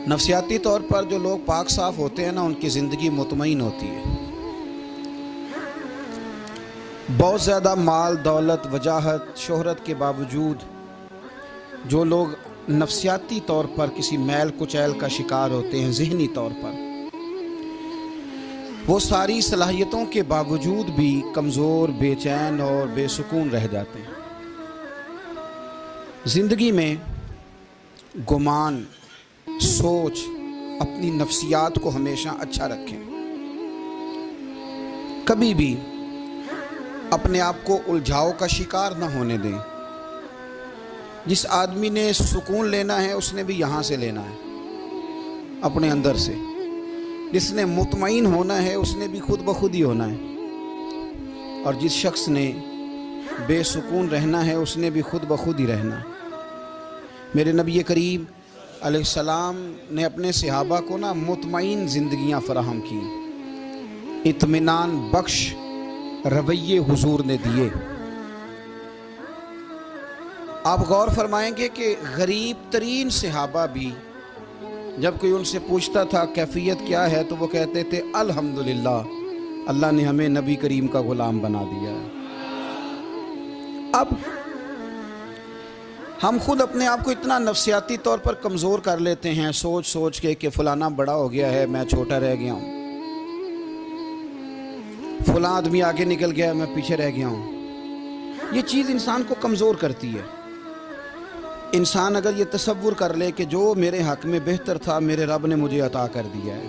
نفسیاتی طور پر جو لوگ پاک صاف ہوتے ہیں نا، ان کی زندگی مطمئن ہوتی ہے۔ بہت زیادہ مال، دولت، وجاہت، شہرت کے باوجود جو لوگ نفسیاتی طور پر کسی میل کچیل کا شکار ہوتے ہیں، ذہنی طور پر، وہ ساری صلاحیتوں کے باوجود بھی کمزور، بے چین اور بے سکون رہ جاتے ہیں۔ زندگی میں گمان، سوچ، اپنی نفسیات کو ہمیشہ اچھا رکھیں۔ کبھی بھی اپنے آپ کو الجھاؤ کا شکار نہ ہونے دیں۔ جس آدمی نے سکون لینا ہے اس نے بھی یہاں سے لینا ہے، اپنے اندر سے۔ جس نے مطمئن ہونا ہے اس نے بھی خود بخود ہی ہونا ہے، اور جس شخص نے بے سکون رہنا ہے اس نے بھی خود بخود ہی رہنا۔ میرے نبی کریم علیہ السلام نے اپنے صحابہ کو مطمئن زندگیاں فراہم کی، اطمینان بخش رویے حضور نے دیے۔ آپ غور فرمائیں گے کہ غریب ترین صحابہ بھی جب کوئی ان سے پوچھتا تھا کیفیت کیا ہے تو وہ کہتے تھے الحمدللہ، اللہ نے ہمیں نبی کریم کا غلام بنا دیا ہے۔ اب ہم خود اپنے آپ کو اتنا نفسیاتی طور پر کمزور کر لیتے ہیں، سوچ سوچ کے کہ فلانا بڑا ہو گیا ہے، میں چھوٹا رہ گیا ہوں، فلاں آدمی آگے نکل گیا ہے، میں پیچھے رہ گیا ہوں۔ یہ چیز انسان کو کمزور کرتی ہے۔ انسان اگر یہ تصور کر لے کہ جو میرے حق میں بہتر تھا میرے رب نے مجھے عطا کر دیا ہے،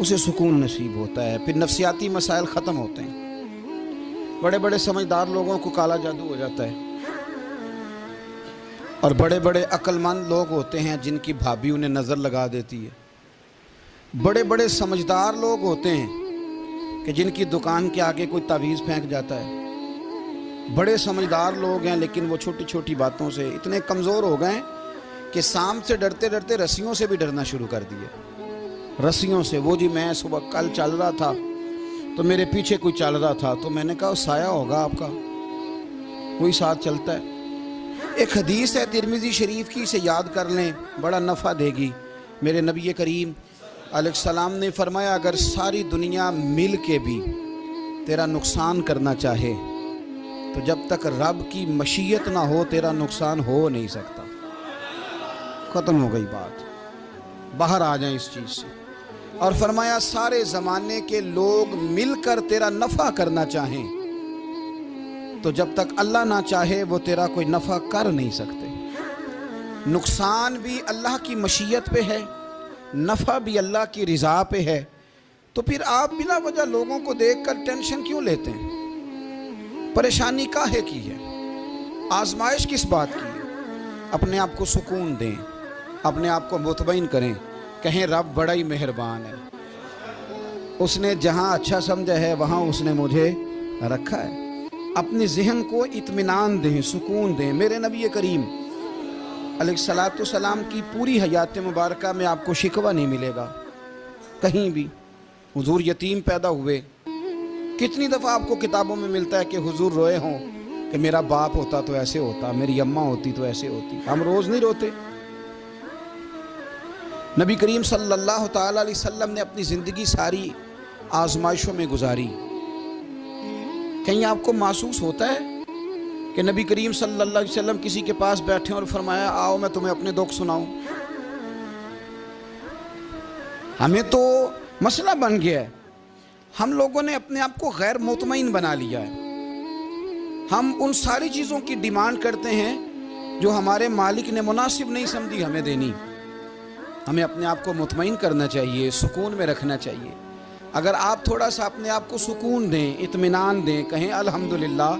اسے سکون نصیب ہوتا ہے، پھر نفسیاتی مسائل ختم ہوتے ہیں۔ بڑے بڑے سمجھدار لوگوں کو کالا جادو ہو جاتا ہے، اور بڑے بڑے عقل مند لوگ ہوتے ہیں جن کی بھابھی انہیں نظر لگا دیتی ہے۔ بڑے بڑے سمجھدار لوگ ہوتے ہیں کہ جن کی دکان کے آگے کوئی تعویذ پھینک جاتا ہے۔ بڑے سمجھدار لوگ ہیں لیکن وہ چھوٹی چھوٹی باتوں سے اتنے کمزور ہو گئے کہ سانپ سے ڈرتے ڈرتے رسیوں سے بھی ڈرنا شروع کر دیے۔ رسیوں سے، وہ جی میں صبح کل چل رہا تھا تو میرے پیچھے کوئی چل رہا تھا تو میں نے کہا سایہ ہوگا آپ کا، وہی ساتھ چلتا ہے۔ ایک حدیث ہے ترمذی شریف کی، اسے یاد کر لیں، بڑا نفع دے گی۔ میرے نبی کریم علیہ السلام نے فرمایا اگر ساری دنیا مل کے بھی تیرا نقصان کرنا چاہے تو جب تک رب کی مشیت نہ ہو تیرا نقصان ہو نہیں سکتا۔ ختم ہو گئی بات، باہر آ جائیں اس چیز سے۔ اور فرمایا سارے زمانے کے لوگ مل کر تیرا نفع کرنا چاہیں تو جب تک اللہ نہ چاہے وہ تیرا کوئی نفع کر نہیں سکتے۔ نقصان بھی اللہ کی مشیت پہ ہے، نفع بھی اللہ کی رضا پہ ہے، تو پھر آپ بلا وجہ لوگوں کو دیکھ کر ٹینشن کیوں لیتے ہیں؟ پریشانی کاہے کی ہے؟ آزمائش کس بات کی ہے؟ اپنے آپ کو سکون دیں، اپنے آپ کو مطمئن کریں، کہیں رب بڑا ہی مہربان ہے، اس نے جہاں اچھا سمجھا ہے وہاں اس نے مجھے رکھا ہے۔ اپنے ذہن کو اطمینان دیں، سکون دیں۔ میرے نبی کریم علیہ السلام کی پوری حیات مبارکہ میں آپ کو شکوہ نہیں ملے گا کہیں بھی۔ حضور یتیم پیدا ہوئے، کتنی دفعہ آپ کو کتابوں میں ملتا ہے کہ حضور روئے ہوں کہ میرا باپ ہوتا تو ایسے ہوتا، میری اماں ہوتی تو ایسے ہوتی۔ ہم روز نہیں روتے؟ نبی کریم صلی اللہ تعالیٰ علیہ وسلم نے اپنی زندگی ساری آزمائشوں میں گزاری۔ کہیں آپ کو محسوس ہوتا ہے کہ نبی کریم صلی اللہ علیہ وسلم کسی کے پاس بیٹھے اور فرمایا آؤ میں تمہیں اپنے دکھ سناؤں؟ ہمیں تو مسئلہ بن گیا ہے، ہم لوگوں نے اپنے آپ کو غیر مطمئن بنا لیا ہے۔ ہم ان ساری چیزوں کی ڈیمانڈ کرتے ہیں جو ہمارے مالک نے مناسب نہیں سمجھی ہمیں دینی۔ ہمیں اپنے آپ کو مطمئن کرنا چاہیے، سکون میں رکھنا چاہیے۔ اگر آپ تھوڑا سا اپنے آپ کو سکون دیں، اطمینان دیں، کہیں الحمدللہ،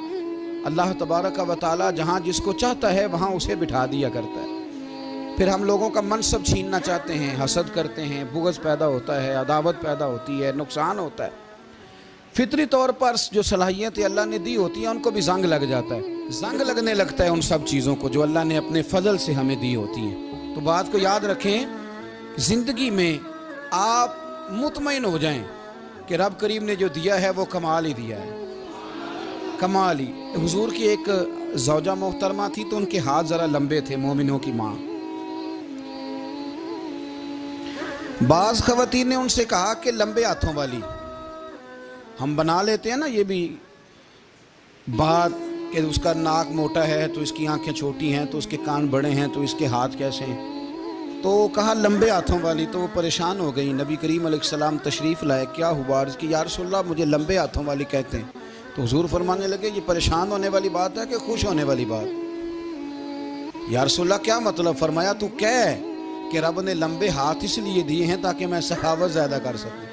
اللہ تبارک و تعالی جہاں جس کو چاہتا ہے وہاں اسے بٹھا دیا کرتا ہے۔ پھر ہم لوگوں کا منصب چھیننا چاہتے ہیں، حسد کرتے ہیں، بغض پیدا ہوتا ہے، عداوت پیدا ہوتی ہے، نقصان ہوتا ہے۔ فطری طور پر جو صلاحیتیں اللہ نے دی ہوتی ہیں ان کو بھی زنگ لگ جاتا ہے، زنگ لگنے لگتا ہے ان سب چیزوں کو جو اللہ نے اپنے فضل سے ہمیں دی ہوتی ہیں۔ تو بات کو یاد رکھیں، زندگی میں آپ مطمئن ہو جائیں کہ رب کریم نے جو دیا ہے وہ کمال ہی دیا ہے، کمال ہی۔ حضور کی ایک زوجہ محترمہ تھی تو ان کے ہاتھ ذرا لمبے تھے، مومنوں کی ماں۔ بعض خواتین نے ان سے کہا کہ لمبے ہاتھوں والی، ہم بنا لیتے ہیں نا یہ بھی بات کہ اس کا ناک موٹا ہے تو اس کی آنکھیں چھوٹی ہیں تو اس کے کان بڑے ہیں تو اس کے ہاتھ کیسے ہیں، تو کہا لمبے ہاتھوں والی، تو وہ پریشان ہو گئی۔ نبی کریم علیہ السلام تشریف لائے، کیا ہوا؟ عرض کی یا رسول اللہ مجھے لمبے ہاتھوں والی کہتے ہیں۔ تو حضور فرمانے لگے یہ پریشان ہونے والی بات ہے کہ خوش ہونے والی بات؟ یا رسول اللہ کیا مطلب؟ فرمایا تو کہہ کہ رب نے لمبے ہاتھ اس لیے دیے ہیں تاکہ میں سخاوت زیادہ کر سکوں،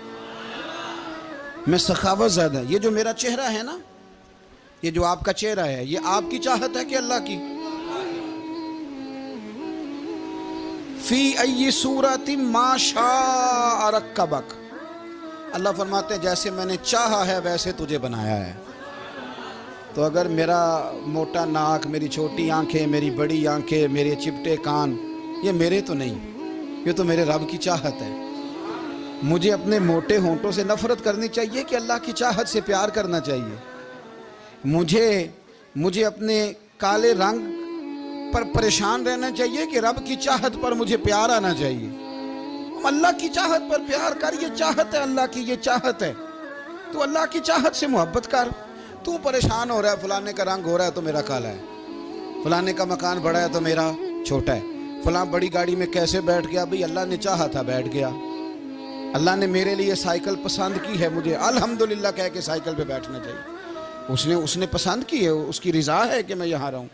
میں سخاوت زیادہ، یہ جو میرا چہرہ ہے نا، یہ جو آپ کا چہرہ ہے، یہ آپ کی چاہت ہے کہ اللہ کی؟ فی ای صورت ما شاء رکبک، اللہ فرماتے ہیں جیسے میں نے چاہا ہے ویسے تجھے بنایا ہے۔ تو اگر میرا موٹا ناک، میری چھوٹی آنکھیں، میری بڑی آنکھیں، میرے چپٹے کان، یہ میرے تو نہیں، یہ تو میرے رب کی چاہت ہے۔ مجھے اپنے موٹے ہونٹوں سے نفرت کرنی چاہیے کہ اللہ کی چاہت سے پیار کرنا چاہیے؟ مجھے اپنے کالے رنگ پر پریشان رہنا چاہیے کہ رب کی چاہت پر مجھے پیار آنا چاہیے؟ اللہ کی چاہت پر پیار کر، یہ چاہت ہے اللہ کی، یہ چاہت ہے، تو اللہ کی چاہت سے محبت کر۔ تو پریشان ہو رہا ہے فلانے کا رنگ ہو رہا ہے تو میرا کالا ہے، فلانے کا مکان بڑا ہے تو میرا چھوٹا ہے، فلاں بڑی گاڑی میں کیسے بیٹھ گیا؟ بھئی اللہ نے چاہا تھا بیٹھ گیا، اللہ نے میرے لیے سائیکل پسند کی ہے، مجھے الحمدللہ کہہ کے سائیکل پہ بیٹھنا چاہیے، اس نے پسند کی ہے، اس کی رضا ہے کہ میں یہاں رہوں۔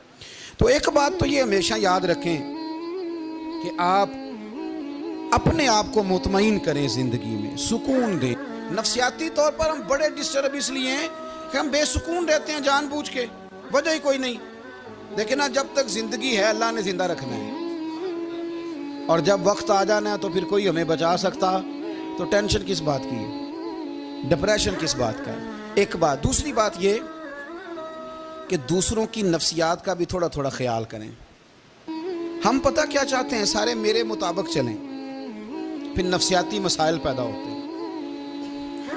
تو ایک بات تو یہ ہمیشہ یاد رکھیں کہ آپ اپنے آپ کو مطمئن کریں، زندگی میں سکون دیں۔ نفسیاتی طور پر ہم بڑے ڈسٹرب اس لیے ہیں کہ ہم بے سکون رہتے ہیں جان بوجھ کے، وجہ ہی کوئی نہیں۔ لیکن جب تک زندگی ہے اللہ نے زندہ رکھنا ہے، اور جب وقت آ جانا ہے تو پھر کوئی ہمیں بچا سکتا، تو ٹینشن کس بات کی ہے، ڈپریشن کس بات کا ہے؟ ایک بات۔ دوسری بات یہ کہ دوسروں کی نفسیات کا بھی تھوڑا تھوڑا خیال کریں۔ ہم پتہ کیا چاہتے ہیں؟ سارے میرے مطابق چلیں، پھر نفسیاتی مسائل پیدا ہوتے ہیں۔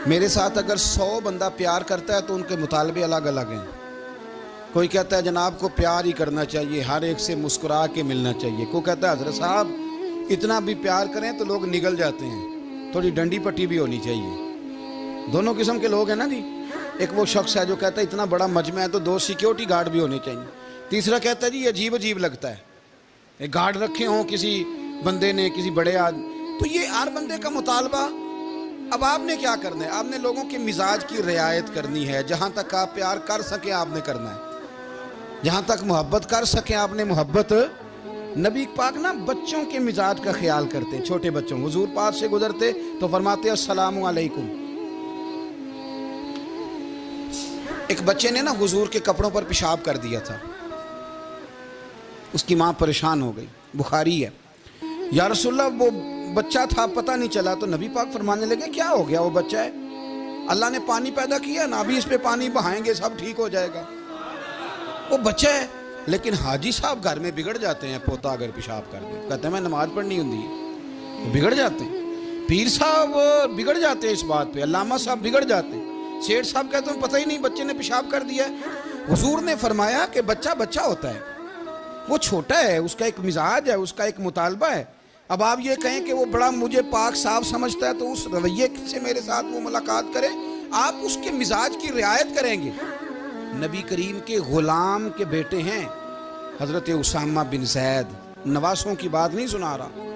میرے ساتھ اگر 100 بندہ پیار کرتا ہے تو ان کے مطالبے الگ الگ ہیں۔ کوئی کہتا ہے جناب کو پیار ہی کرنا چاہیے، ہر ایک سے مسکرا کے ملنا چاہیے، کوئی کہتا ہے حضرت صاحب اتنا بھی پیار کریں تو لوگ نگل جاتے ہیں، تھوڑی ڈنڈی پٹی بھی ہونی چاہیے۔ دونوں قسم کے لوگ ہیں نا جی۔ ایک وہ شخص ہے جو کہتا ہے اتنا بڑا مجمع ہے تو 2 سیکیورٹی گارڈ بھی ہونے چاہیے۔ تیسرا کہتا ہے جی یہ عجیب عجیب لگتا ہے، گارڈ رکھے ہوں کسی بندے نے، کسی بڑے آدمی، تو یہ ہر بندے کا مطالبہ۔ اب آپ نے کیا کرنا ہے؟ آپ نے لوگوں کے مزاج کی رعایت کرنی ہے، جہاں تک آپ پیار کر سکیں آپ نے کرنا ہے، جہاں تک محبت کر سکیں آپ نے محبت۔ نبی پاک نا بچوں کے مزاج کا خیال کرتے، چھوٹے بچوں، حضور پاس سے گزرتے تو فرماتے السلام علیکم۔ ایک بچے نے نا حضور کے کپڑوں پر پیشاب کر دیا تھا، اس کی ماں پریشان ہو گئی، بخاری ہے۔ یا رسول اللہ وہ بچہ تھا پتہ نہیں چلا، تو نبی پاک فرمانے لگے کیا ہو گیا؟ وہ بچہ ہے، اللہ نے پانی پیدا کیا نا، ابھی اس پہ پانی بہائیں گے سب ٹھیک ہو جائے گا۔ وہ بچہ ہے، لیکن حاجی صاحب گھر میں بگڑ جاتے ہیں، پوتا اگر پیشاب کر دے کہتے ہیں میں نماز پڑھنی ہوں، وہ بگڑ جاتے ہیں۔ پیر صاحب بگڑ جاتے ہیں اس بات پہ، علامہ صاحب بگڑ جاتے ہیں، سیٹھ صاحب کہتے ہیں پتہ ہی نہیں بچے نے پیشاب کر دیا ہے۔ حضور نے فرمایا کہ بچہ بچہ ہوتا ہے، وہ چھوٹا ہے، اس کا ایک مزاج ہے، اس کا ایک مطالبہ ہے۔ اب آپ یہ کہیں کہ وہ بڑا مجھے پاک صاف سمجھتا ہے تو اس رویے سے میرے ساتھ وہ ملاقات کرے، آپ اس کے مزاج کی رعایت کریں گے۔ نبی کریم کے غلام کے بیٹے ہیں حضرت اسامہ بن زید، نواسوں کی بات نہیں سنا رہا،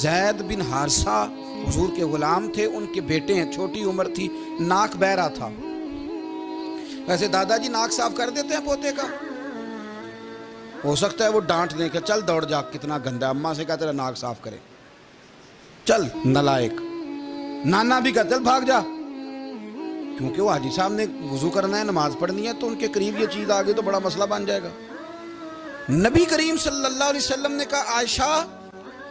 زید بن حارثہ حضور کے غلام تھے، ان کے بیٹے ہیں، چھوٹی عمر تھی، ناک بہ رہا تھا۔ ویسے دادا جی ناک صاف کر دیتے ہیں پوتے کا، ہو سکتا ہے وہ ڈانٹ دیں کہ چل دوڑ جا کتنا گندا، اماں سے کہتے ہیں ناک صاف کرے، چل نالائق، نانا بھی کہتے ہیں بھاگ جا، کیونکہ وہ حاجی صاحب نے وضو کرنا ہے، نماز پڑھنی ہے، تو ان کے قریب یہ چیز آگے تو بڑا مسئلہ بن جائے گا۔ نبی کریم صلی اللہ علیہ وسلم نے کہا عائشہ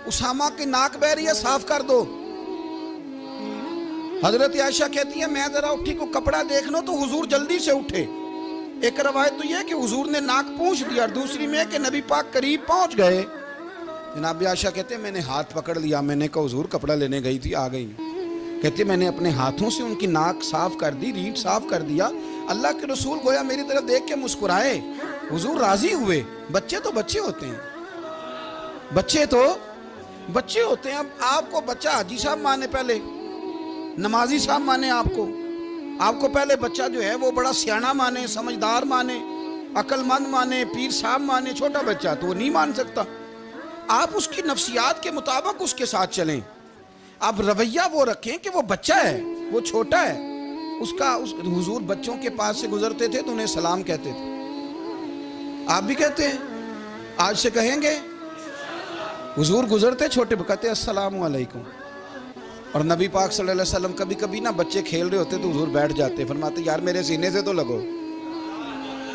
اسامہ کی ناک بہ رہی ہے صاف کر دو۔ حضرت عائشہ کہتی ہے میں ذرا اٹھی کو کپڑا دیکھ لوں تو حضور جلدی سے اٹھے۔ ایک روایت تو یہ کہ حضور نے ناک پونچھ دیا، اور دوسری میں کہ نبی پاک قریب پہنچ گئے۔ جناب عائشہ کہتے ہیں میں نے ہاتھ پکڑ لیا، میں نے کہا حضور کپڑا لینے گئی تھی آ گئی، کہتے میں نے اپنے ہاتھوں سے ان کی ناک صاف کر دی، ریڑھ صاف کر دیا۔ اللہ کے رسول گویا میری طرف دیکھ کے مسکرائے، حضور راضی ہوئے۔ بچے تو بچے ہوتے ہیں، بچے تو بچے ہوتے ہیں. اب آپ کو بچہ حاجی صاحب مانے, پہلے نمازی صاحب مانے, آپ کو پہلے بچہ جو ہے وہ بڑا سیانا مانے, سمجھدار مانے, عقل مند مانے, پیر صاحب مانے. چھوٹا بچہ تو وہ نہیں مان سکتا. آپ اس کی نفسیات کے مطابق اس کے ساتھ چلیں. آپ رویہ وہ رکھیں کہ وہ بچہ ہے, وہ چھوٹا ہے. حضور بچوں کے پاس سے گزرتے تھے تو انہیں سلام کہتے تھے. آپ بھی کہتے ہیں, آج سے کہیں گے. حضور گزرتے چھوٹے کہتے السلام علیکم. اور نبی پاک صلی اللہ علیہ وسلم کبھی کبھی نا بچے کھیل رہے ہوتے تو حضور بیٹھ جاتے, فرماتے یار میرے سینے سے تو لگو.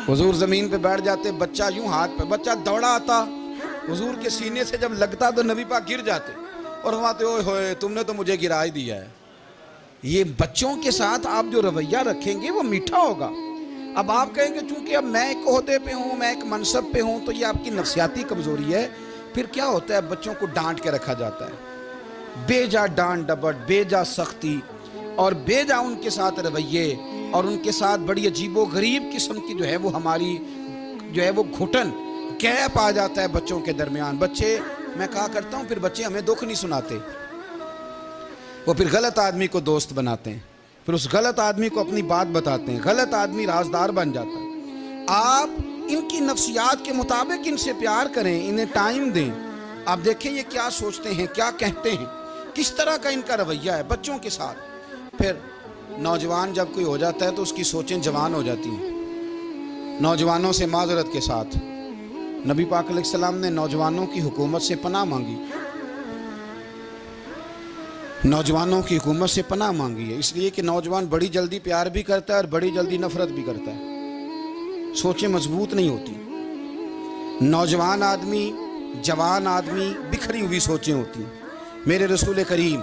حضور زمین پہ بیٹھ جاتے, بچہ یوں ہاتھ پہ, بچہ دوڑا آتا, حضور کے سینے سے جب لگتا تو نبی پاک گر جاتے اور فرماتے اوئے ہوئے تم نے تو مجھے گرا ہی دیا ہے. یہ بچوں کے ساتھ آپ جو رویہ رکھیں گے وہ میٹھا ہوگا. اب آپ کہیں گے چونکہ اب میں ایک عہدے پہ ہوں, میں ایک منصب پہ ہوں, تو یہ آپ کی نفسیاتی کمزوری ہے. پھر کیا ہوتا ہے, بچوں کو ڈانٹ کے رکھا جاتا ہے, بے جا ڈانٹ ڈپٹ, بے جا سختی اور بے جا ان کے ساتھ رویے, اور ان کے ساتھ بڑی عجیب و غریب قسم کی جو ہے وہ ہماری جو ہے وہ گھٹن گیپ آ جاتا ہے بچوں کے درمیان. بچے, میں کہا کرتا ہوں, پھر بچے ہمیں دکھ نہیں سناتے, وہ پھر غلط آدمی کو دوست بناتے ہیں, پھر اس غلط آدمی کو اپنی بات بتاتے ہیں, غلط آدمی رازدار بن جاتا ہے. آپ ان کی نفسیات کے مطابق ان سے پیار کریں, انہیں ٹائم دیں. آپ دیکھیں یہ کیا سوچتے ہیں, کیا کہتے ہیں, کس طرح کا ان کا رویہ ہے بچوں کے ساتھ. پھر نوجوان جب کوئی ہو جاتا ہے تو اس کی سوچیں جوان ہو جاتی ہیں. نوجوانوں سے معذرت کے ساتھ نبی پاک علیہ السلام نے نوجوانوں کی حکومت سے پناہ مانگی, نوجوانوں کی حکومت سے پناہ مانگی ہے, اس لیے کہ نوجوان بڑی جلدی پیار بھی کرتا ہے اور بڑی جلدی نفرت بھی کرتا ہے. سوچیں مضبوط نہیں ہوتی. نوجوان آدمی, جوان آدمی, بکھری ہوئی سوچیں ہوتی ہیں. میرے رسول کریم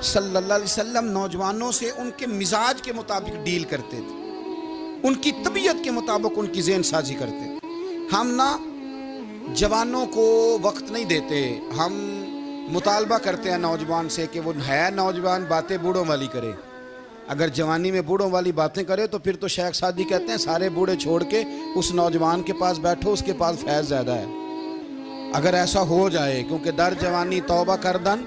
صلی اللہ علیہ وسلم نوجوانوں سے ان کے مزاج کے مطابق ڈیل کرتے تھے, ان کی طبیعت کے مطابق ان کی ذہن سازی کرتے تھے. ہم نا جوانوں کو وقت نہیں دیتے, ہم مطالبہ کرتے ہیں نوجوان سے کہ وہ ہے نوجوان, باتیں بوڑھوں والی کرے. اگر جوانی میں بوڑھوں والی باتیں کرے تو پھر تو شیخ سعدی کہتے ہیں سارے بوڑھے چھوڑ کے اس نوجوان کے پاس بیٹھو, اس کے پاس فیض زیادہ ہے. اگر ایسا ہو جائے, کیونکہ در جوانی توبہ کردن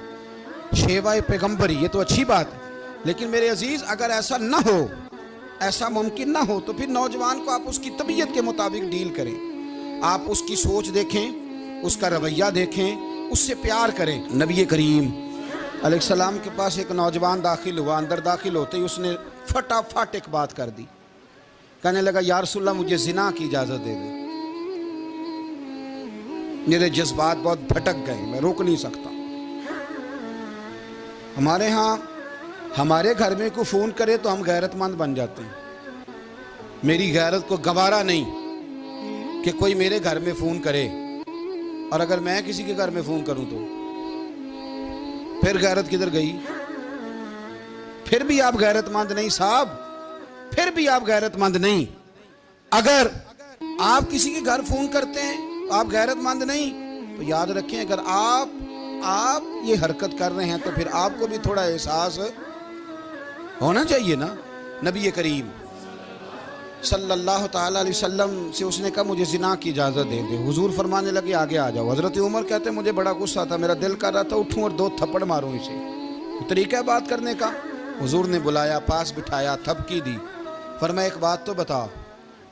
شیوہ پیغمبری, یہ تو اچھی بات ہے, لیکن میرے عزیز اگر ایسا نہ ہو, ایسا ممکن نہ ہو, تو پھر نوجوان کو آپ اس کی طبیعت کے مطابق ڈیل کریں. آپ اس کی سوچ دیکھیں, اس کا رویہ دیکھیں, اس سے پیار کریں. نبی کریم علیہ السلام کے پاس ایک نوجوان داخل ہوا, اندر داخل ہوتے ہی اس نے فٹافٹ ایک بات کر دی. کہنے لگا یا رسول اللہ مجھے زنا کی اجازت دے دیں, میرے جذبات بہت بھٹک گئے, میں روک نہیں سکتا. ہمارے ہاں ہمارے گھر میں کوئی فون کرے تو ہم غیرت مند بن جاتے ہیں. میری غیرت کو گوارا نہیں کہ کوئی میرے گھر میں فون کرے, اور اگر میں کسی کے گھر میں فون کروں تو پھر غیرت کدھر گئی؟ پھر بھی آپ غیرت مند نہیں صاحب, پھر بھی آپ غیرت مند نہیں. اگر آپ کسی کے گھر فون کرتے ہیں تو آپ غیرت مند نہیں, تو یاد رکھیں اگر آپ یہ حرکت کر رہے ہیں تو پھر آپ کو بھی تھوڑا احساس ہونا چاہیے نا. نبی کریم صلی اللہ تعالیٰ علیہ وسلم سے اس نے کہا مجھے زنا کی اجازت دے دے. حضور فرمانے لگے آگے آ جاؤ. حضرت عمر کہتے ہیں مجھے بڑا غصہ تھا, میرا دل کر رہا تھا اٹھوں اور 2 تھپڑ ماروں اسے. طریقہ بات کرنے کا. حضور نے بلایا, پاس بٹھایا, تھپکی دی, فرمایا ایک بات تو بتا,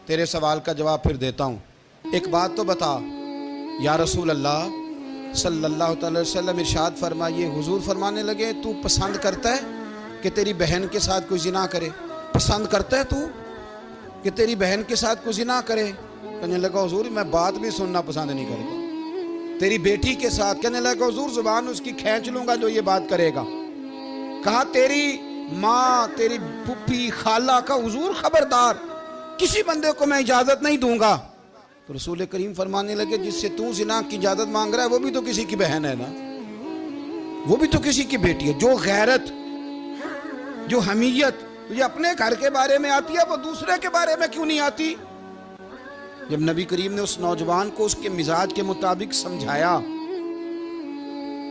تیرے سوال کا جواب پھر دیتا ہوں, ایک بات تو بتا. یا رسول اللہ صلی اللہ تعالی وسلم ارشاد فرمائیے. حضور فرمانے لگے تو پسند کرتا ہے کہ تیری بہن کے ساتھ کوئی زنا کرے؟ پسند کرتا ہے تو کہ تیری بہن کے ساتھ کوئی زنا کرے؟ کہنے لگا حضور میں بات بھی سننا پسند نہیں کرتا. تیری بیٹی کے ساتھ؟ کہنے لگا حضور زبان اس کی کھینچ لوں گا جو یہ بات کرے گا. کہا تیری ماں, تیری پھپھی, خالہ کا؟ حضور خبردار, کسی بندے کو میں اجازت نہیں دوں گا. تو رسول کریم فرمانے لگے جس سے تو زنا کی اجازت مانگ رہا ہے وہ بھی تو کسی کی بہن ہے نا, وہ بھی تو کسی کی بیٹی ہے. جو غیرت, جو حمیت یہ اپنے گھر کے بارے میں آتی ہے وہ دوسرے کے بارے میں کیوں نہیں آتی؟ جب نبی کریم نے اس نوجوان کو اس کے مزاج کے مطابق سمجھایا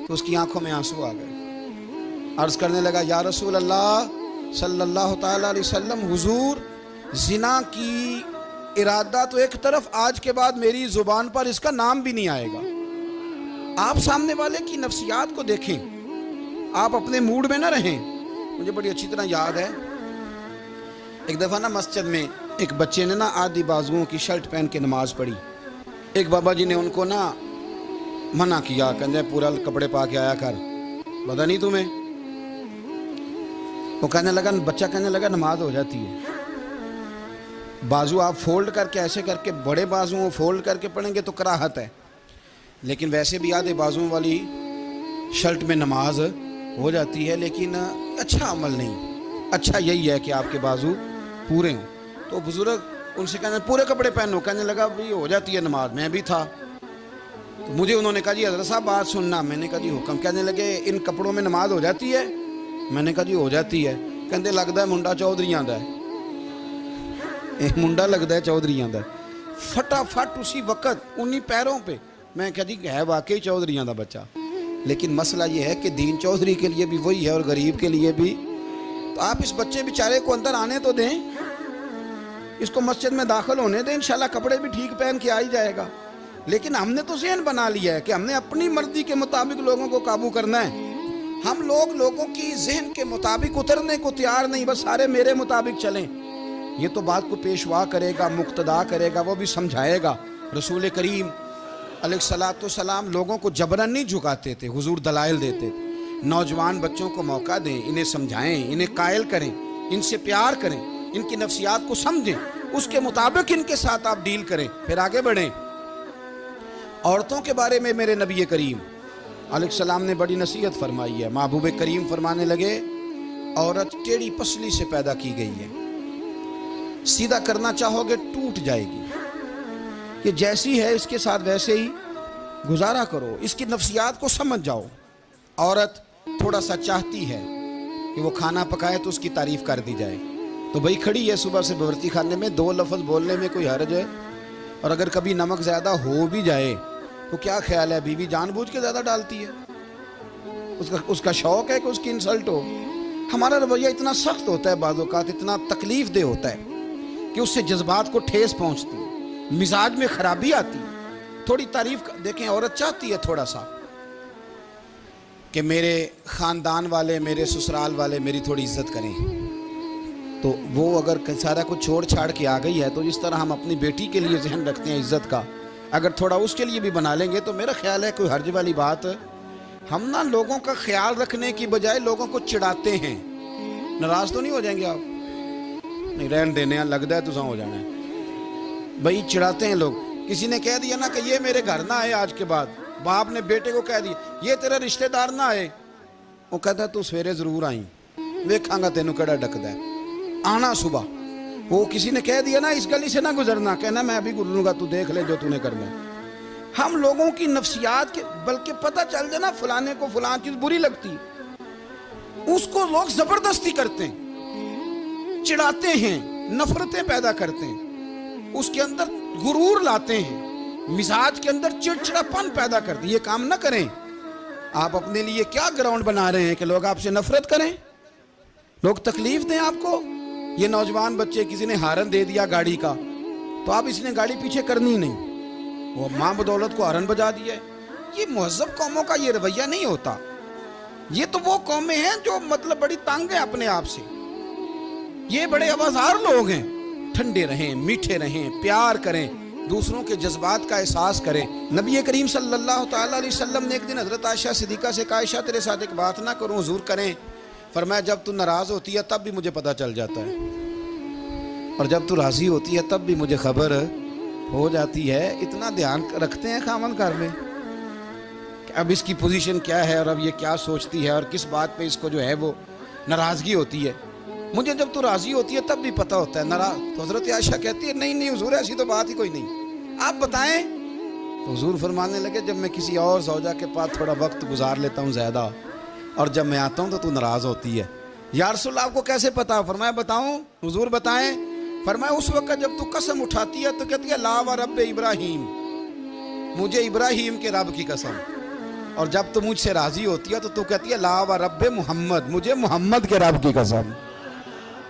تو اس کی آنکھوں میں آنسو آ گئے. عرض کرنے لگا یا رسول اللہ صلی اللہ تعالی علیہ وسلم, حضور زنا کی ارادہ تو ایک طرف, آج کے بعد میری زبان پر اس کا نام بھی نہیں آئے گا. آپ سامنے والے کی نفسیات کو دیکھیں, آپ اپنے موڈ میں نہ رہیں. مجھے بڑی اچھی طرح یاد ہے, ایک دفعہ نا مسجد میں ایک بچے نے نا آدھی بازوؤں کی شرٹ پہن کے نماز پڑھی. ایک بابا جی نے ان کو نا منع کیا, کہنے پورا کپڑے پا کے آیا کر, پتہ نہیں تمہیں. وہ کہنے لگا, بچہ کہنے لگا نماز ہو جاتی ہے, بازو آپ فولڈ کر کے ایسے کر کے, بڑے بازو فولڈ کر کے پڑھیں گے تو کراہت ہے, لیکن ویسے بھی آدھے بازوؤں والی شرٹ میں نماز ہو جاتی ہے, لیکن اچھا عمل نہیں. اچھا یہی ہے کہ آپ کے بازو پورے ہوں. تو بزرگ ان سے کہنے پورے کپڑے پہنو, کہنے لگا بھائی ہو جاتی ہے نماز, میں بھی تھا. تو مجھے انہوں نے کہا جی حضرت صاحب بات سننا. میں نے کہا جی حکم. کہنے لگے ان کپڑوں میں نماز ہو جاتی ہے؟ میں نے کہا جی ہو جاتی ہے. کہتے لگتا ہے منڈا چودھریاں دا ہے, منڈا لگتا ہے چودھریاں دا. فٹافٹ اسی وقت انہی پیروں پہ میں کہا جی ہے واقعی چودھریاں دا بچہ. لیکن مسئلہ یہ ہے کہ دین چودھری کے لیے بھی وہی ہے اور غریب کے لیے بھی. تو آپ اس بچے بیچارے کو اندر آنے تو دیں, اس کو مسجد میں داخل ہونے دیں, انشاءاللہ کپڑے بھی ٹھیک پہن کے آ ہی جائے گا. لیکن ہم نے تو ذہن بنا لیا ہے کہ ہم نے اپنی مرضی کے مطابق لوگوں کو قابو کرنا ہے. ہم لوگوں کی ذہن کے مطابق اترنے کو تیار نہیں, بس سارے میرے مطابق چلیں. یہ تو بات کو پیشوا کرے گا, مقتدا کرے گا, وہ بھی سمجھائے گا. رسول کریم علیہ الصلوۃ والسلام لوگوں کو جبرن نہیں جھکاتے تھے, حضور دلائل دیتے تھے. نوجوان بچوں کو موقع دیں, انہیں سمجھائیں, انہیں قائل کریں, ان سے پیار کریں, ان کی نفسیات کو سمجھیں, اس کے مطابق ان کے ساتھ آپ ڈیل کریں, پھر آگے بڑھیں. عورتوں کے بارے میں میرے نبی کریم علیہ السلام نے بڑی نصیحت فرمائی ہے. محبوب کریم فرمانے لگے, عورت ٹیڑھی پسلی سے پیدا کی گئی ہے, سیدھا کرنا چاہو گے ٹوٹ جائے گی. یہ جیسی ہے اس کے ساتھ ویسے ہی گزارا کرو, اس کی نفسیات کو سمجھ جاؤ. عورت تھوڑا سا چاہتی ہے کہ وہ کھانا پکائے تو اس کی تعریف کر دی جائے, تو بھائی کھڑی ہے صبح سے باورچی خانے میں, 2 لفظ بولنے میں کوئی حرج ہے؟ اور اگر کبھی نمک زیادہ ہو بھی جائے تو کیا خیال ہے, بیوی جان بوجھ کے زیادہ ڈالتی ہے, اس کا شوق ہے کہ اس کی انسلٹ ہو. ہمارا رویہ اتنا سخت ہوتا ہے, بعض اوقات اتنا تکلیف دہ ہوتا ہے کہ اس سے جذبات کو ٹھیس پہنچتی ہے, مزاج میں خرابی آتی ہے. تھوڑی تعریف دیکھیں, عورت چاہتی ہے تھوڑا سا کہ میرے خاندان والے, میرے سسرال والے میری تھوڑی عزت کریں, تو وہ اگر سارا کچھ چھوڑ چھاڑ کے آ گئی ہے, تو جس طرح ہم اپنی بیٹی کے لیے ذہن رکھتے ہیں عزت کا, اگر تھوڑا اس کے لیے بھی بنا لیں گے تو میرا خیال ہے کوئی حرج والی بات. ہم نا لوگوں کا خیال رکھنے کی بجائے لوگوں کو چڑھاتے ہیں. ناراض تو نہیں ہو جائیں گے آپ؟ نہیں, رہن دینے ہیں, لگتا ہے تو ہو جانا ہے بھائی. چڑھاتے ہیں لوگ. کسی نے کہہ دیا نا کہ یہ میرے گھر نہ آئے آج کے بعد, باپ نے بیٹے کو کہہ دیا یہ تیرا رشتہ دار نہ آئے, وہ کہتا ہے تو سویرے ضرور آئیں, ویکھاں گا تینوں کیڑا ڈکدا ہے, آنا صبح. وہ کسی نے کہہ دیا نا اس گلی سے نہ گزرنا, کہنا میں ابھی گزروں گا, تو دیکھ لے جو تو نے کرنا ہے. ہم لوگوں کی نفسیات کے, بلکہ پتہ چل جائے نا فلانے کو فلان چیز بری لگتی, اس کو لوگ زبردستی کرتے ہیں, چڑھاتے ہیں, نفرتیں پیدا کرتے ہیں, اس کے اندر غرور لاتے ہیں, مزاج کے اندر چڑچڑاپن پیدا کرتے ہیں. یہ کام نہ کریں. آپ اپنے لیے کیا گراؤنڈ بنا رہے ہیں کہ لوگ آپ سے نفرت کریں, لوگ تکلیف دیں آپ کو. یہ نوجوان بچے, کسی نے ہارن دے دیا گاڑی کا, تو آپ اس نے گاڑی پیچھے کرنی نہیں, وہ ماں بدولت کو ہارن بجا دیا ہے. یہ مہذب قوموں کا یہ رویہ نہیں ہوتا. یہ تو وہ قومیں ہیں جو مطلب بڑی تنگ ہیں اپنے آپ سے. یہ بڑے آوازار لوگ ہیں. ٹھنڈے رہیں, میٹھے رہیں, پیار کریں, دوسروں کے جذبات کا احساس کریں. نبی کریم صلی اللہ تعالیٰ علیہ وسلم نے ایک دن حضرت عائشہ صدیقہ سے کہا, عائشہ تیرے ساتھ ایک بات نہ کروں, حضور کریں. فرمایا جب تو ناراض ہوتی ہے تب بھی مجھے پتہ چل جاتا ہے, اور جب تو راضی ہوتی ہے تب بھی مجھے خبر ہو جاتی ہے. اتنا دھیان رکھتے ہیں خامن گھر میں کہ اب اس کی پوزیشن کیا ہے, اور اب یہ کیا سوچتی ہے, اور کس بات پہ اس کو جو ہے وہ ناراضگی ہوتی ہے. مجھے جب تو راضی ہوتی ہے تب بھی پتہ ہوتا ہے ناراض. تو حضرت عائشہ کہتی ہے نہیں حضور ایسی تو بات ہی کوئی نہیں, آپ بتائیں. تو حضور فرمانے لگے جب میں کسی اور زوجہ کے پاس تھوڑا وقت گزار لیتا ہوں زیادہ, اور جب میں آتا ہوں تو ناراض ہوتی ہے. یا رسول اللہ آپ کو کیسے پتا؟ فرمایا بتاؤں حضور بتائیں. فرمایا اس وقت جب تو قسم اٹھاتی ہے تو کہتی ہے لا و رب ابراہیم, مجھے ابراہیم کے رب کی قسم. اور جب تو مجھ سے راضی ہوتی ہے تو کہتی ہے لا و رب محمد, مجھے محمد کے رب کی قسم.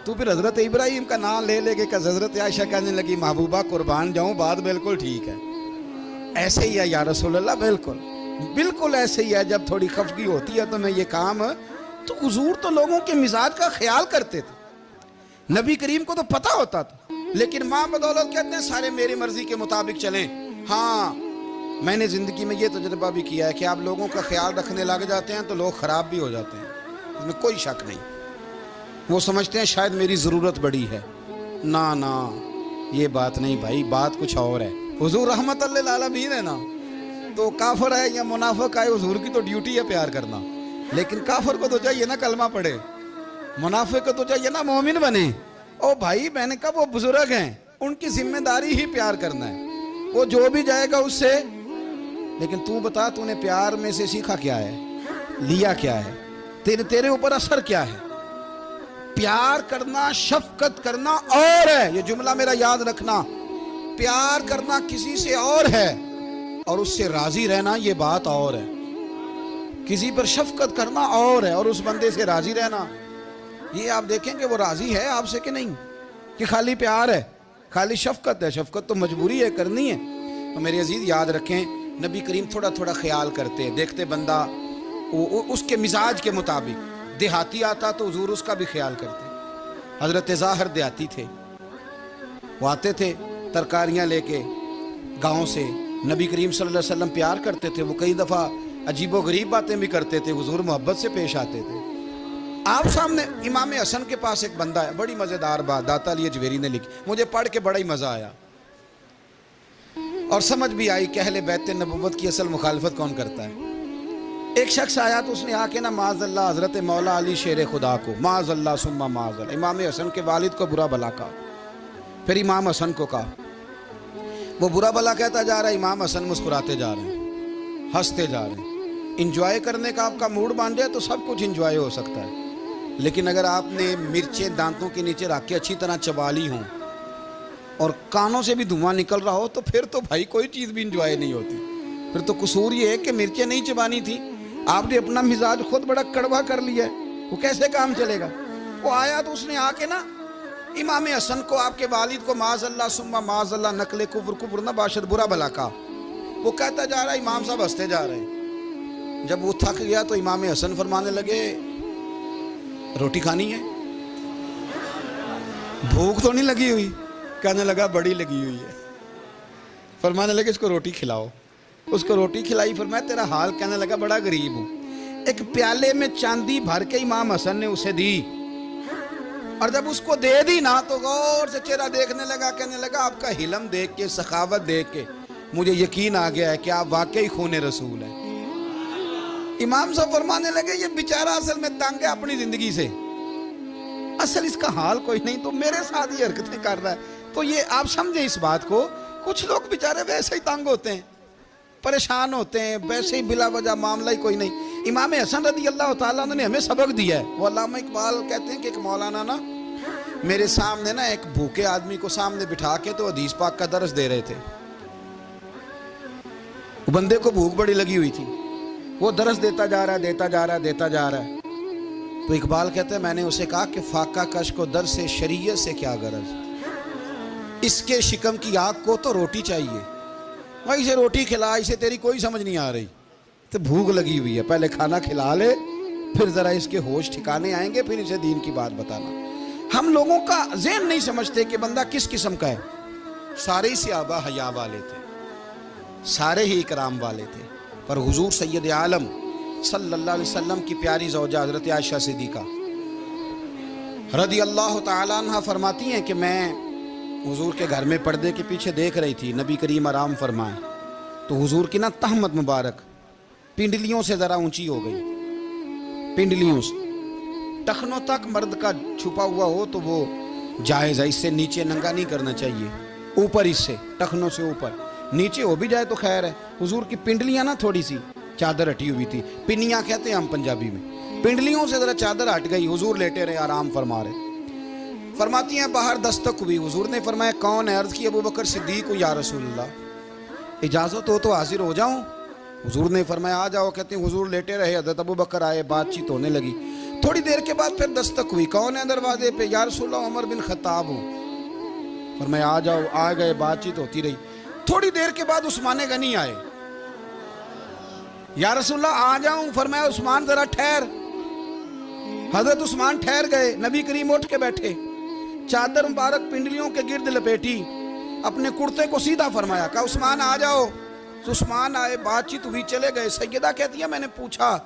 تو پھر حضرت ابراہیم کا نام لے لے کے کہ حضرت عائشہ کہنے لگی محبوبہ قربان جاؤں, بات بالکل ٹھیک ہے, ایسے ہی ہے یا رسول اللہ. بالکل بالکل ایسے ہی ہے، جب تھوڑی خفگی ہوتی ہے تو میں یہ کام، تو حضور تو لوگوں کے مزاج کا خیال کرتے تھے، نبی کریم کو تو پتہ ہوتا تھا، لیکن ماں بدولت کہتے ہیں سارے میری مرضی کے مطابق چلیں۔ ہاں میں نے زندگی میں یہ تجربہ بھی کیا ہے کہ آپ لوگوں کا خیال رکھنے لگ جاتے ہیں تو لوگ خراب بھی ہو جاتے ہیں، اس میں کوئی شک نہیں۔ وہ سمجھتے ہیں شاید میری ضرورت بڑی ہے، نا یہ بات نہیں بھائی، بات کچھ اور ہے۔ حضور رحمت اللہ للعالمین ہے نا، تو کافر ہے یا منافق ہے، حضور کی تو ڈیوٹی ہے پیار کرنا، لیکن کافر کو تو چاہیے نا کلمہ پڑھے، منافق کو تو چاہیے نا مومن بنے۔ او بھائی میں نے کہا وہ بزرگ ہیں، ان کی ذمہ داری ہی پیار کرنا ہے، وہ جو بھی جائے گا اس سے، لیکن تو بتا تو نے پیار میں سے سیکھا کیا ہے، لیا کیا ہے، تیرے اوپر اثر کیا ہے؟ پیار کرنا، شفقت کرنا اور ہے، یہ جملہ میرا یاد رکھنا، پیار کرنا کسی سے اور ہے اور اس سے راضی رہنا یہ بات اور ہے۔ کسی پر شفقت کرنا اور ہے اور اس بندے سے راضی رہنا، یہ آپ دیکھیں کہ وہ راضی ہے آپ سے کہ نہیں، کہ خالی پیار ہے، خالی شفقت ہے۔ شفقت تو مجبوری ہے، کرنی ہے۔ تو میرے عزیز یاد رکھیں، نبی کریم تھوڑا تھوڑا خیال کرتے، دیکھتے بندہ اس کے مزاج کے مطابق، دیہاتی آتا تو حضور اس کا بھی خیال کرتے۔ حضرت ظاہر دیہاتی تھے، وہ آتے تھے ترکاریاں لے کے گاؤں سے، نبی کریم صلی اللہ علیہ وسلم پیار کرتے تھے، وہ کئی دفعہ عجیب و غریب باتیں بھی کرتے تھے، حضور محبت سے پیش آتے تھے۔ آپ سامنے امام حسن کے پاس ایک بندہ ہے، بڑی مزیدار بات داتا علی اجویری نے لکھی، مجھے پڑھ کے بڑا ہی مزہ آیا اور سمجھ بھی آئی کہ اہل بیت نبوت کی اصل مخالفت کون کرتا ہے۔ ایک شخص آیا تو اس نے آ کے نا معاذ اللہ حضرت مولا علی شیر خدا کو، معاذ اللہ ثم معاذ اللہ، امام حسن کے والد کو برا بھلا کہا، پھر امام حسن کو کہا، وہ برا بھلا کہتا جا رہا ہے، امام حسن مسکراتے جا رہے ہیں، ہنستے جا رہے ہیں۔ انجوائے کرنے کا آپ کا موڈ بن جائے تو سب کچھ انجوائے ہو سکتا ہے، لیکن اگر آپ نے مرچیں دانتوں کے نیچے رکھ کے اچھی طرح چبا لی ہوں اور کانوں سے بھی دھواں نکل رہا ہو تو پھر تو بھائی کوئی چیز بھی انجوائے نہیں ہوتی، پھر تو قصور یہ ہے کہ مرچیں نہیں چبانی تھی، آپ نے اپنا مزاج خود بڑا کڑوا کر لیا ہے، وہ کیسے کام چلے گا؟ وہ آیا تو اس نے آ کے نا امام حسن کو، آپ کے والد کو، معاذ اللہ ثم معاذ اللہ نقل کفر نہ باشد، برا بھلا کہا۔ وہ کہتا جا رہا ہے، امام صاحب ہنستے جا رہے ہیں۔ جب وہ تھک گیا تو امام حسن فرمانے لگے، روٹی کھانی ہے؟ بھوک تو نہیں لگی ہوئی؟ کہنے لگا بڑی لگی ہوئی ہے۔ فرمانے لگے اس کو روٹی کھلاؤ، اس کو روٹی کھلائی، فرمایا تیرا حال؟ کہنے لگا بڑا غریب ہوں۔ ایک پیالے میں چاندی بھر کے امام حسن نے اسے دی، اور جب اس کو دے دی نا تو غور سے چہرہ دیکھنے لگا، کہنے لگا آپ کا حلم دیکھ کے، سخاوت دیکھ کے مجھے یقین آ گیا ہے کہ آپ واقعی خون رسول ہیں۔ امام صاحب فرمانے لگے یہ بیچارہ اصل میں تنگ ہے اپنی زندگی سے، اصل اس کا حال کوئی نہیں، تو میرے ساتھ یہ حرکتیں کر رہا ہے۔ تو یہ آپ سمجھیں اس بات کو، کچھ لوگ بیچارے ویسے ہی تنگ ہوتے ہیں، پریشان ہوتے ہیں، ویسے ہی بلا وجہ معاملہ ہی کوئی نہیں۔ امام حسن رضی اللہ تعالیٰ عنہ نے ہمیں سبق دیا ہے۔ وہ علامہ اقبال کہتے ہیں کہ ایک مولانا نا میرے سامنے نا ایک بھوکے آدمی کو سامنے بٹھا کے تو حدیث پاک کا درس دے رہے تھے، بندے کو بھوک بڑی لگی ہوئی تھی، وہ درس دیتا جا رہا ہے، دیتا جا رہا ہے۔ تو اقبال کہتے ہیں میں نے اسے کہا کہ فاقہ کش کو درس شریعت سے کیا غرض، اس کے شکم کی آگ کو تو روٹی چاہیے، بھائی اسے روٹی کھلا، اسے تیری کوئی سمجھ نہیں آ رہی، تو بھوک لگی ہوئی ہے، پہلے کھانا کھلا لے، پھر ذرا اس کے ہوش ٹھکانے آئیں گے، پھر اسے دین کی بات بتانا۔ ہم لوگوں کا ذہن نہیں سمجھتے کہ بندہ کس قسم کا ہے۔ سارے ہی صحابہ حیا والے تھے، سارے ہی اکرام والے تھے، پر حضور سید عالم صلی اللہ علیہ وسلم کی پیاری زوجہ حضرت عائشہ صدیقہ رضی اللہ تعالیٰ عنہ فرماتی ہیں کہ میں حضور کے گھر میں پردے کے پیچھے دیکھ رہی تھی، نبی کریم آرام فرمائے تو حضور کی نا تہمت مبارک پنڈلیوں سے ذرا اونچی ہو گئی، پنڈلیوں سے ٹخنوں تک مرد کا چھپا ہوا ہو تو وہ جائز ہے، اس سے نیچے ننگا نہیں کرنا چاہیے، اوپر اس سے ٹخنوں سے اوپر، نیچے ہو بھی جائے تو خیر ہے۔ حضور کی پنڈلیاں نا تھوڑی سی چادر ہٹی ہوئی تھی، پنیاں کہتے ہیں ہم پنجابی میں، پنڈلیوں سے ذرا چادر ہٹ گئی، حضور لیٹے رہے، آرام فرما رہے۔ فرماتی ہیں باہر دستک ہوئی، حضور نے فرمایا کون ہے؟ عرض کی ابو بکر صدیق کو، یا رسول اللہ اجازت ہو تو حاضر ہو جاؤں؟ حضور نے فرمایا آ جاؤ۔ کہتے ہیں حضور لیٹے رہے، حضرت ابو بکر آئے، بات چیت ہونے لگی، تھوڑی دیر کے بعد پھر دستک ہوئی، کون ہے دروازے پہ؟ یا رسول اللہ عمر بن خطاب ہوں۔ فرمایا آ جاؤ، آ گئے، بات چیت ہوتی رہی، تھوڑی دیر کے بعد عثمان غنی آئے، یا رسول اللہ آ جاؤں؟ فرمایا عثمان ذرا ٹھہر۔ حضرت عثمان ٹھہر گئے، نبی کریم اٹھ کے بیٹھے، چادر مبارک پنڈلیوں کے گرد لپیٹی، اپنے کرتے کو سیدھا فرمایا، کہا عثمان آ جاؤ۔ تو عثمان آئے، بات چیت ہوئی، چلے گئے۔ سیدہ کہتی ہے میں نے پوچھا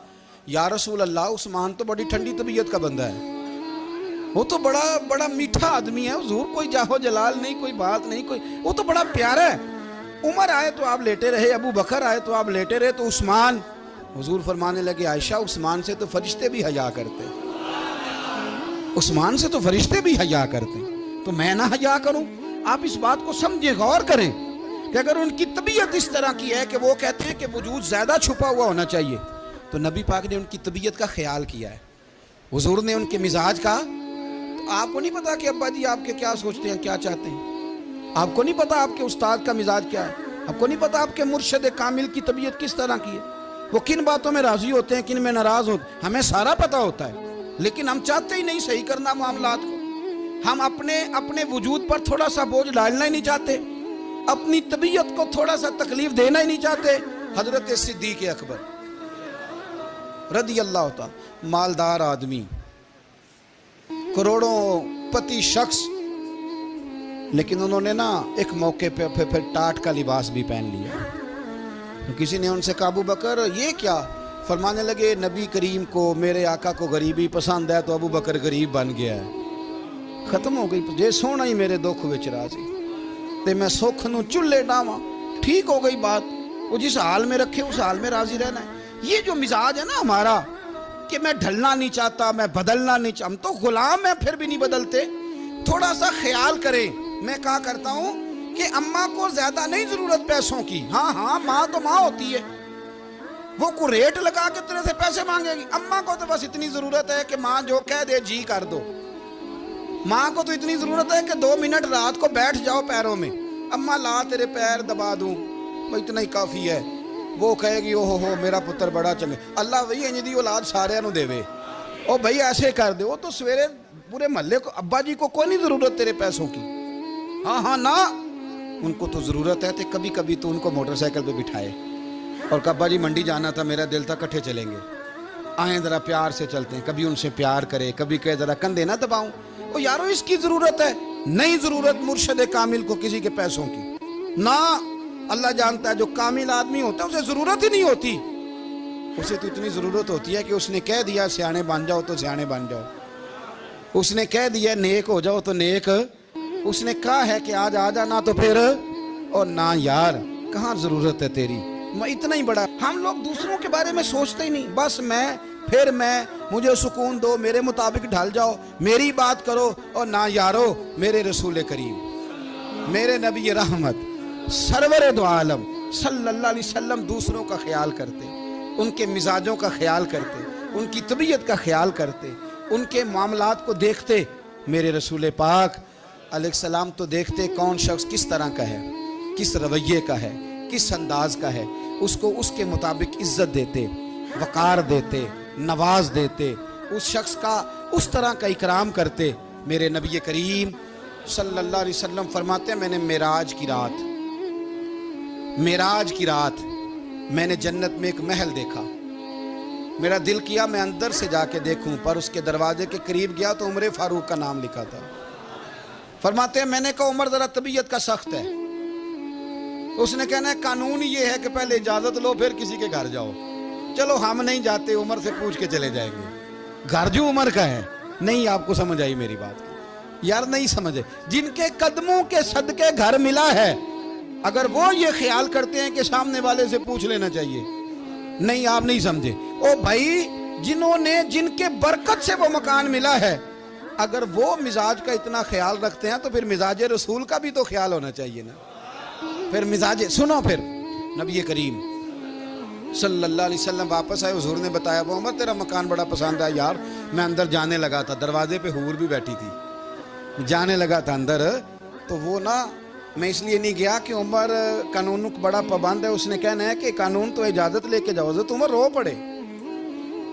یا رسول اللہ عثمان تو بڑی ٹھنڈی طبیعت کا بندہ ہے، وہ تو بڑا میٹھا آدمی ہے حضور، کوئی جاہو جلال نہیں، کوئی بات نہیں، وہ تو بڑا پیارا ہے۔ عمر آئے تو آپ لیٹے رہے، ابو بکر آئے تو آپ لیٹے رہے، تو عثمان، حضور فرمانے لگے عائشہ عثمان سے تو فرشتے بھی حیا کرتے، عثمان سے تو فرشتے بھی حیا کرتے، تو میں نہ حیا کروں؟ آپ اس بات کو سمجھیں، غور کریں کہ اگر ان کی طبیعت اس طرح کی ہے کہ وہ کہتے ہیں کہ وجود زیادہ چھپا ہوا ہونا چاہیے، تو نبی پاک نے ان کی طبیعت کا خیال کیا ہے، حضور نے ان کے مزاج کا۔ تو آپ کو نہیں پتا کہ ابا جی آپ کے کیا سوچتے ہیں، کیا چاہتے ہیں؟ آپ کو نہیں پتا آپ کے استاد کا مزاج کیا ہے؟ آپ کو نہیں پتا آپ کے مرشد کامل کی طبیعت کس طرح کی ہے؟ وہ کن باتوں میں راضی ہوتے ہیں، کن میں ناراض ہوتے ہیں، ہمیں سارا پتا ہوتا ہے، لیکن ہم چاہتے ہی نہیں صحیح کرنا معاملات کو۔ ہم اپنے وجود پر تھوڑا سا بوجھ ڈالنا ہی نہیں چاہتے، اپنی طبیعت کو تھوڑا سا تکلیف دینا ہی نہیں چاہتے۔ حضرت صدیق اکبر رضی اللہ تعالی، مالدار آدمی، کروڑوں پتی شخص، لیکن انہوں نے نا ایک موقع پہ پھر ٹاٹ کا لباس بھی پہن لیا۔ کسی نے ان سے کہا ابو بکر یہ کیا؟ فرمانے لگے نبی کریم کو، میرے آقا کو غریبی پسند ہے، تو ابو بکر غریب بن گیا ہے۔ ختم ہو گئی، جے سونا ہی میرے دکھ وچ راضی تے میں سکھ نو چلے ڈاواں، ٹھیک ہو گئی بات۔ وہ جس حال میں رکھے اس حال میں راضی رہنا ہے۔ یہ جو مزاج ہے نا ہمارا کہ میں ڈھلنا نہیں چاہتا، میں بدلنا نہیں چاہتا، ہم تو غلام ہیں پھر بھی نہیں بدلتے۔ تھوڑا سا خیال کریں۔ میں کہا کرتا ہوں کہ اماں کو زیادہ نہیں ضرورت پیسوں کی، ہاں ماں تو ماں ہوتی ہے، وہ کو ریٹ لگا کے تیرے سے پیسے مانگے گی۔ اماں کو تو بس اتنی ضرورت ہے کہ ماں جو کہہ دے جی کر دو۔ ماں کو تو اتنی ضرورت ہے کہ 2 منٹ رات کو بیٹھ جاؤ پیروں میں، اماں لا تیرے پیر دبا دوں، وہ اتنا ہی کافی ہے۔ وہ کہے گی اوہ ہو میرا پتر بڑا چنگا، اللہ وہی انج دی اولاد سارے نو دے وے، او بھائی ایسے کر دے۔ وہ تو سویرے پورے محلے کو، ابا جی کو کوئی نہیں ضرورت تیرے پیسوں کی، ہاں نا، ان کو تو ضرورت ہے۔ تو کبھی کبھی تو ان کو موٹر سائیکل پہ بٹھائے اور کہ ابا جی منڈی جانا تھا، میرا دل تھا کٹھے چلیں گے، آئیں ذرا پیار سے چلتے ہیں۔ کبھی ان سے پیار کرے، کبھی کہے ذرا کندھے نہ دباؤں، او یارو اس کی ضرورت ہے، نہیں ضرورت مرشد کامل کو کسی کے پیسوں کی، نہ۔ اللہ جانتا ہے جو کامل آدمی ہوتا ہے اسے ضرورت ہی نہیں ہوتی، اسے تو اتنی ضرورت ہوتی ہے کہ اس نے کہہ دیا سیانے بن جاؤ تو سیانے بن جاؤ، اس نے کہہ دیا نیک ہو جاؤ تو نیک، اس نے کہا ہے کہ آج آ جانا تو پھر، اور نہ یار کہاں ضرورت ہے تیری، میں اتنا ہی بڑا۔ ہم لوگ دوسروں کے بارے میں سوچتے ہی نہیں، بس میں مجھے سکون دو، میرے مطابق ڈھل جاؤ، میری بات کرو، اور نہ یارو میرے رسول کریم، میرے نبی رحمت سرور دو عالم صلی اللہ علیہ وسلم دوسروں کا خیال کرتے، ان کے مزاجوں کا خیال کرتے، ان کی طبیعت کا خیال کرتے، ان کے معاملات کو دیکھتے۔ میرے رسول پاک علیہ السلام تو دیکھتے کون شخص کس طرح کا ہے، کس رویے کا ہے، کس انداز کا ہے، اس کو اس کے مطابق عزت دیتے، وقار دیتے، نواز دیتے، اس شخص کا اس طرح کا اکرام کرتے۔ میرے نبی کریم صلی اللہ علیہ وسلم فرماتے ہیں میں نے معراج کی رات میں نے جنت میں ایک محل دیکھا، میرا دل کیا میں اندر سے جا کے دیکھوں، پر اس کے دروازے کے قریب گیا تو عمر فاروق کا نام لکھا تھا۔ فرماتے ہیں میں نے کہا عمر ذرا طبیعت کا سخت ہے، اس نے کہنا ہے قانون یہ ہے کہ پہلے اجازت لو پھر کسی کے گھر جاؤ۔ چلو ہم نہیں جاتے، عمر سے پوچھ کے چلے جائیں گے، گھر جو عمر کا ہے۔ نہیں آپ کو سمجھ آئی میری بات یار؟ نہیں سمجھے؟ جن کے قدموں کے صدقے گھر ملا ہے، اگر وہ یہ خیال کرتے ہیں کہ سامنے والے سے پوچھ لینا چاہیے، نہیں آپ نہیں سمجھے۔ او بھائی جن کے برکت سے وہ مکان ملا ہے، اگر وہ مزاج کا اتنا خیال رکھتے ہیں تو پھر مزاج رسول کا بھی تو خیال ہونا چاہیے نا۔ پھر مزاج سنو، پھر نبی کریم صلی اللہ علیہ وسلم واپس آئے، حضور نے بتایا وہ عمر تیرا مکان بڑا پسند ہے یار، میں اندر جانے لگا تھا، دروازے پہ حور بھی بیٹھی تھی، جانے لگا تھا اندر، تو وہ نا میں اس لیے نہیں گیا کہ عمر قانون کو بڑا پابند ہے، اس نے کہنا ہے کہ قانون تو اجازت لے کے جاؤ۔ حضرت عمر رو پڑے،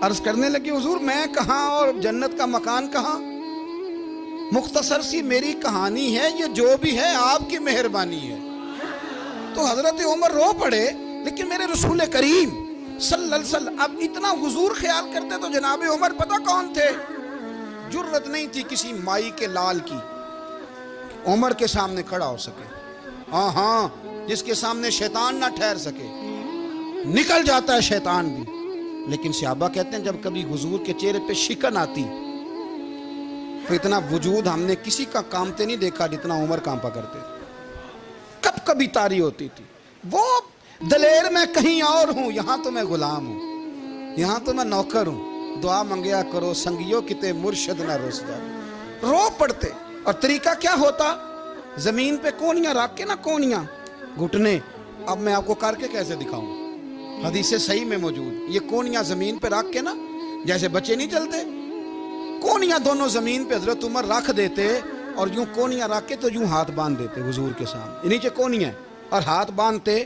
عرض کرنے لگی حضور میں کہاں اور جنت کا مکان کہاں، مختصر سی میری کہانی ہے، یہ جو بھی ہے آپ کی مہربانی ہے۔ تو حضرت عمر رو پڑے، لیکن میرے رسول کریم صلی اللہ علیہ وسلم. اب اتنا حضور خیال کرتے تو جناب عمر پتہ کون تھے؟ جرت نہیں تھی کسی مائی کے لال کی عمر کے سامنے کھڑا ہو سکے. ہاں جس کے سامنے شیطان نہ ٹھہر سکے. نکل جاتا ہے شیطان بھی. لیکن صحابہ کہتے ہیں جب کبھی حضور کے چہرے پہ شکن آتی تو اتنا وجود ہم نے کسی کا کامتے نہیں دیکھا جتنا عمر کانپا کرتے تھے. کب کبھی طاری ہوتی تھی. وہ دلیر میں کہیں اور ہوں، یہاں تو میں غلام ہوں، یہاں تو میں نوکر ہوں. دعا منگیا کرو سنگیو کتے مرشد نہ روس جا. رو پڑتے. اور طریقہ کیا ہوتا؟ زمین پہ کونیاں رکھ کے نا، کونیاں گھٹنے. اب میں آپ کو کر کے کیسے دکھاؤں؟ حدیث صحیح میں موجود. یہ کونیاں زمین پہ رکھ کے نا، جیسے بچے نہیں چلتے، کونیاں دونوں زمین پہ حضرت عمر رکھ دیتے اور یوں کونیاں رکھ کے تو یوں ہاتھ باندھ دیتے حضور کے سامنے. نیچے کونیاں اور ہاتھ باندھتے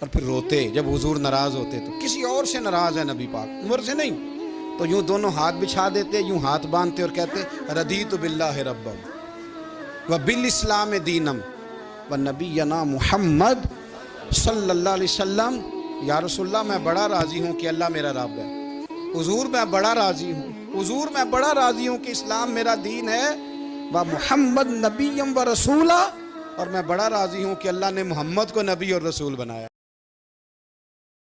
اور پھر روتے. جب حضور ناراض ہوتے تو کسی اور سے ناراض ہے نبی پاک، عمر سے نہیں، تو یوں دونوں ہاتھ بچھا دیتے، یوں ہاتھ باندھتے اور کہتے رضیت باللہ ربا وبالاسلام دینم ونبینا محمد صلی اللہ علیہ وسلم. یا رسول اللہ میں بڑا راضی ہوں کہ اللہ میرا رب ہے. حضور میں بڑا راضی ہوں، حضور میں بڑا راضی ہوں کہ اسلام میرا دین ہے. و محمد نبیم و رسولہ، اور میں بڑا راضی ہوں کہ اللہ نے محمد کو نبی اور رسول بنایا.